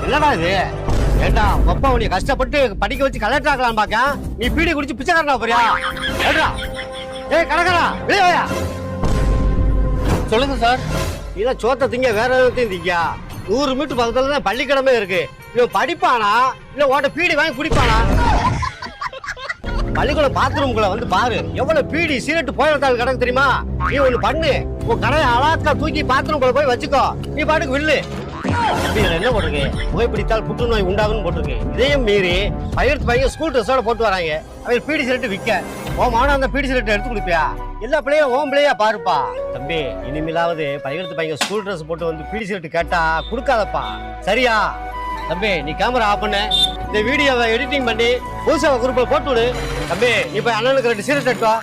என்னடா இது? ஏண்டா அப்பா உன்னை கஷ்டப்பட்டு படிக்க வச்சு கலெக்டர் ஆக்கலாம் பாக்க, நீ பீடி குடிச்சு பிச்சைக்காரனா போறியா? ஏடா ஏய் கடைக்காரா வெளியே வாயா. சொல்லுங்க சார். இதை சோத்த திங்க வேற எதையும் திங்க. 100 மீட்டர் பக்கத்துல தான் பள்ளிக்கிடமே இருக்கு. இவன் படிப்பானா இல்ல ஓட்ட பீடி வாங்கி குடிப்பானா? பள்ளிக்கூடம் பாத்ரூம்குள்ள வந்து பாரு, எவ்வளவு பீடி சிகரெட் போயிடத்தாள் கிடக்கு தெரியுமா? நீ ஒண்ணு பண்ணு, உன் கடையை அழகா தூக்கி பாத்ரூம்குள்ள போய் வச்சுக்கோ. நீ பாட்டுக்கு வில்லு. என்ன போட்டிருக்கு? புகைப்பிடித்தால் புற்றுநோய் உண்டாகுன்னு போட்டிருக்கு. இதையும் மீறி பையன் ஸ்கூல் ட்ரெஸ்ஸோட போட்டு வராங்க. அவங்க பீடி சிகரெட் விற்க ஓமான அந்த பீடி சிகரெட் எடுத்து கொடுப்பியா? எல்லா பிள்ளையும் ஓம் பிள்ளையா பாருப்பா. தம்பி, இனிமேலாவது பையன் ஸ்கூல் ட்ரெஸ் போட்டு வந்து பீடி சிகரெட் கேட்டா கொடுக்காதப்பா, சரியா? தம்பி, நீ கேமரா ஆஃப் பண்ணு, இந்த வீடியோவை எடிட்டிங் பண்ணி புதுசா குரூப்ல போட்டு விடு. தம்பி, நீ போய் அண்ணனுக்கு 2 சிகரெட் எடுப்பா.